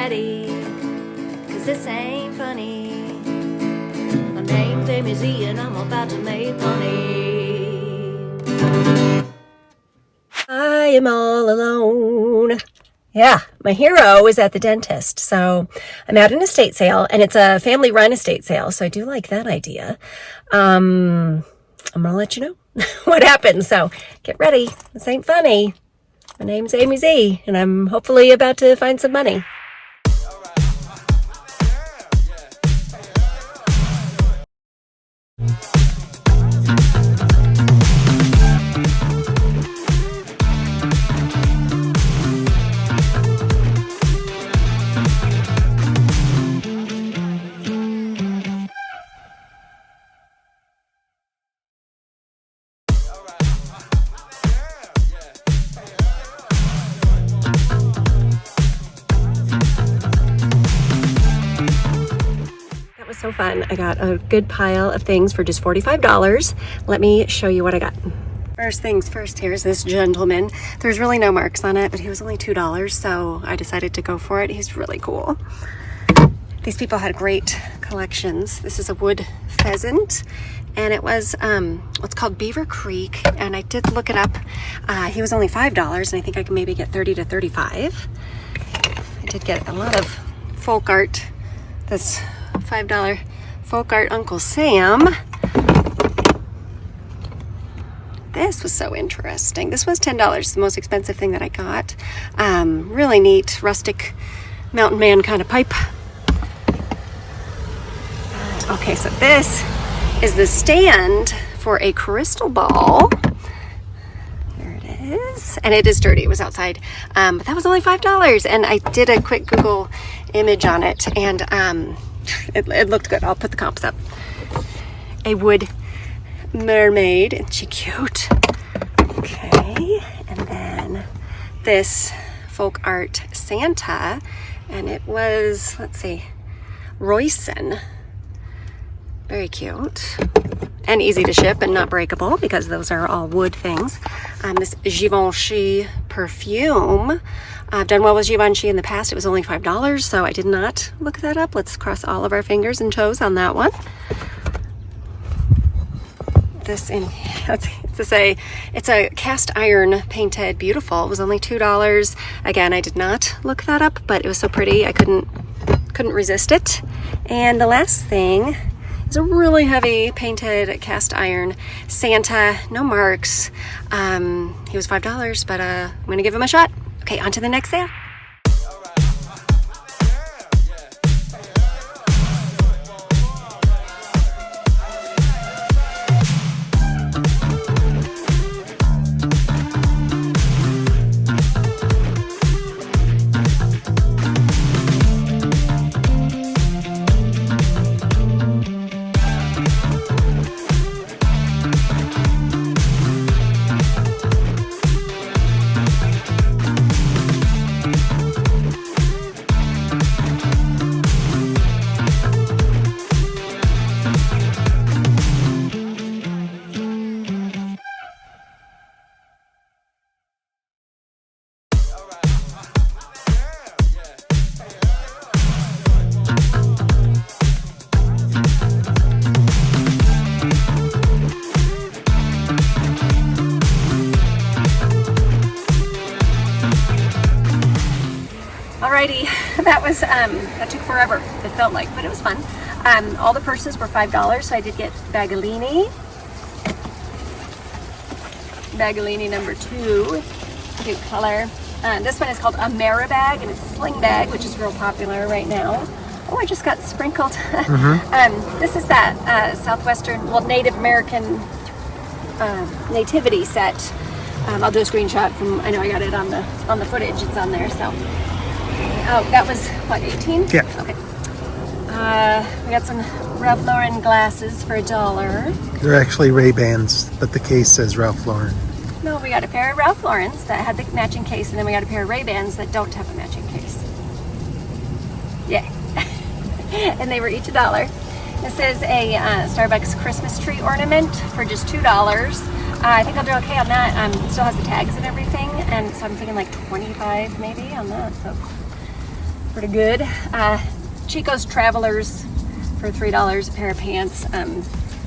ready, cause this ain't funny. My name's Amy Z and I'm about to make money. I am all alone. Yeah, my hero is at the dentist. So I'm at an estate sale, and it's a family run estate sale. So I do like that idea. I'm going to let you know what happens. So get ready. This ain't funny. My name's Amy Z, and I'm hopefully about to find some money. So fun. I got a good pile of things for just $45. Let me show you what I got. First things first, here's this gentleman. There's really no marks on it, but he was only $2, so I decided to go for it. He's really cool. These people had great collections. This is a wood pheasant, and it was what's called Beaver Creek, and I did look it up. He was only $5, and I think I can maybe get 30 to 35. I did get a lot of folk art. This $5 folk art Uncle Sam. This was so interesting. This was $10, the most expensive thing that I got. Really neat, rustic mountain man kind of pipe. Okay, so this is the stand for a crystal ball. Here it is. And it is dirty. It was outside. But that was only $5. And I did a quick Google image on it, and it looked good. I'll put the comps up. A wood mermaid. Isn't she cute? Okay. And then this folk art Santa. And it was, let's see, Royson. Very cute. And easy to ship and not breakable because those are all wood things. This Givenchy perfume. I've done well with Givenchy in the past. It was only $5, so I did not look that up. Let's cross all of our fingers and toes on that one. This in, it's a cast iron painted beautiful. It was only $2. Again, I did not look that up, but it was so pretty I couldn't resist it. And the last thing is a really heavy painted cast iron Santa, no marks. He was $5, but I'm gonna give him a shot. Okay, on to the next sale. Alrighty, that took forever, it felt like, but it was fun. All the purses were $5, so I did get Bagolini number 2, cute color. This one is called a Maribag, and it's a sling bag, which is real popular right now. Oh, I just got sprinkled. This is that Southwestern, well, Native American nativity set. I'll do a screenshot from, I know I got it on the footage, it's on there, so. Oh, that was, what, 18? Yeah. Okay. We got some Ralph Lauren glasses for $1. They're actually Ray-Bans, but the case says Ralph Lauren. No, we got a pair of Ralph Lauren's that had the matching case, and then we got a pair of Ray-Bans that don't have a matching case. Yeah. And they were each $1. This is a Starbucks Christmas tree ornament for just $2. I think I'll do okay on that. It still has the tags and everything, and so I'm thinking like 25 maybe on that. So pretty good. Chico's Travelers for $3 a pair of pants.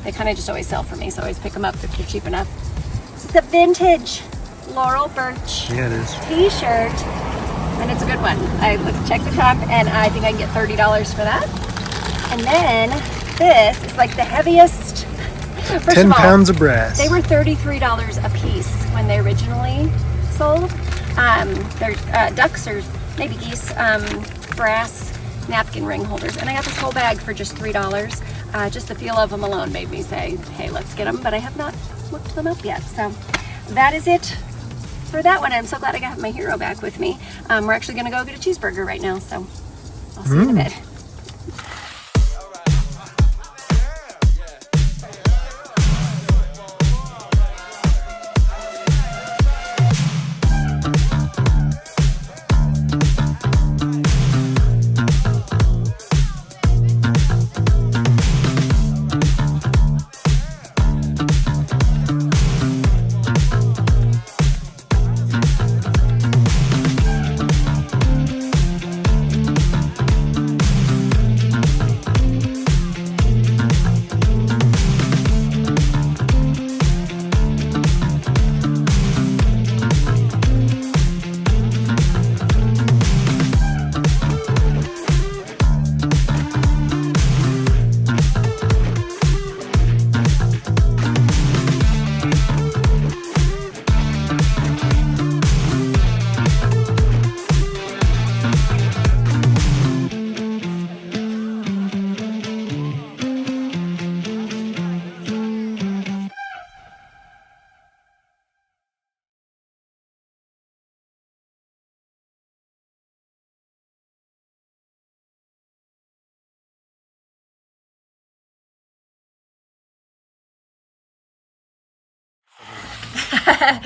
They kind of just always sell for me, so I always pick them up if they're cheap enough. This is a vintage Laurel Birch t-shirt, and it's a good one. I checked the top, and I think I can get $30 for that. And then this is like the heaviest. First 10 of all, pounds of brass. They were $33 a piece when they originally sold. They're ducks or maybe geese, brass napkin ring holders. And I got this whole bag for just $3. Just the feel of them alone made me say, hey, let's get them. But I have not looked them up yet. So that is it for that one. I'm so glad I got my hero back with me. We're actually going to go get a cheeseburger right now. So I'll see you in a bit.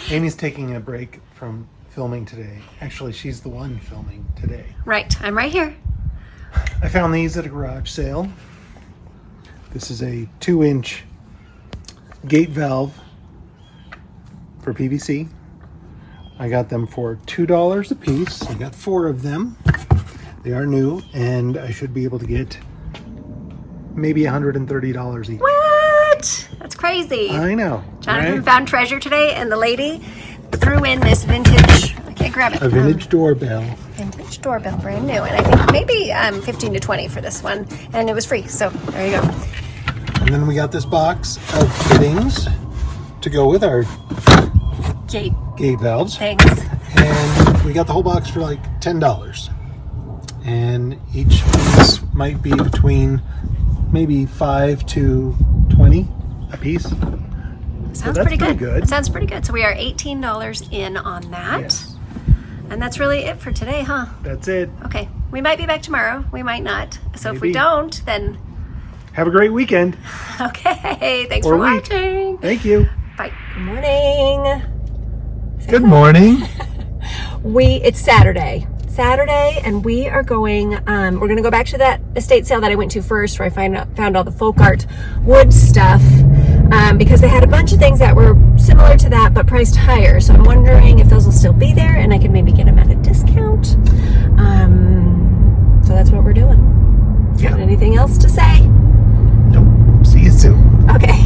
Amy's taking a break from filming today. Actually, she's the one filming today. Right, I'm right here. I found these at a garage sale. This is a 2-inch gate valve for PVC. I got them for $2 a piece. I got 4 of them. They are new, and I should be able to get maybe $130 each. What? That's crazy. I know. Jonathan found treasure today, and the lady threw in this vintage, I can't grab it. A vintage doorbell. Vintage doorbell, brand new. And I think maybe 15 to 20 for this one. And it was free, so there you go. And then we got this box of fittings to go with our Gate valves. things. And we got the whole box for like $10. And each piece might be between maybe 5 to 20 a piece. Sounds pretty good. It sounds pretty good. So we are $18 in on that. Yes. And that's really it for today, huh? That's it. Okay. We might be back tomorrow. We might not. So if we Maybe. don't, then Have a great weekend. okay. Thanks Or for week. watching. Thank you. Bye. Good morning. Good morning. It's Saturday, and we are going, we're going to go back to that estate sale that I went to first, where I found all the folk art wood stuff, because they had a bunch of things that were similar to that, but priced higher. So I'm wondering if those will still be there, and I can maybe get them at a discount. So that's what we're doing. Yeah. Got anything else to say? Nope. See you soon. Okay.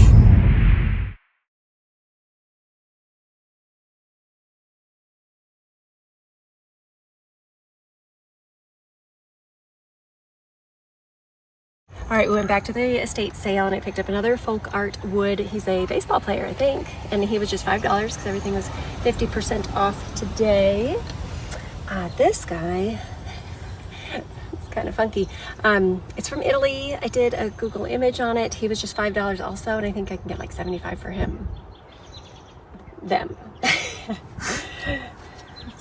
All right, we went back to the estate sale and I picked up another folk art wood. He's a baseball player, I think, and he was just $5 because everything was 50% off today. This guy, it's kind of funky. It's from Italy. I did a Google image on it. He was just $5 also, and I think I can get like 75 for him. Them. It's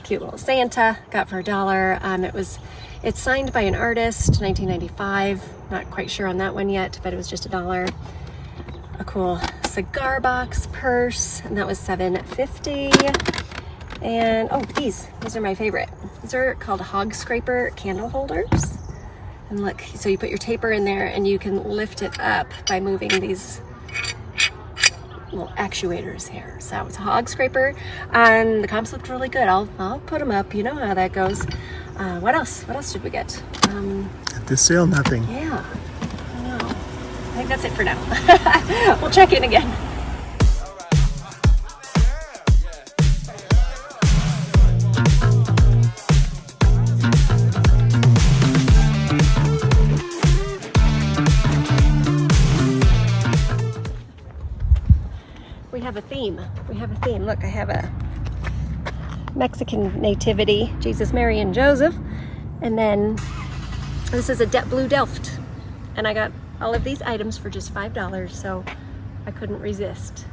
cute little Santa, got for $1. It's signed by an artist, 1995. Not quite sure on that one yet, but it was just $1. A cool cigar box purse, and that was $7.50. And oh, these are my favorite. These are called hog scraper candle holders. And look, so you put your taper in there and you can lift it up by moving these little actuators here. So it's a hog scraper, and the comps looked really good. I'll put them up. You know how that goes. What else? What else did we get? At this sale, nothing. Yeah. I don't know. I think that's it for now. We'll check in again. We have a theme. We have a theme. Look, I have a Mexican nativity, Jesus, Mary, and Joseph. And then this is a blue Delft. And I got all of these items for just $5, so I couldn't resist.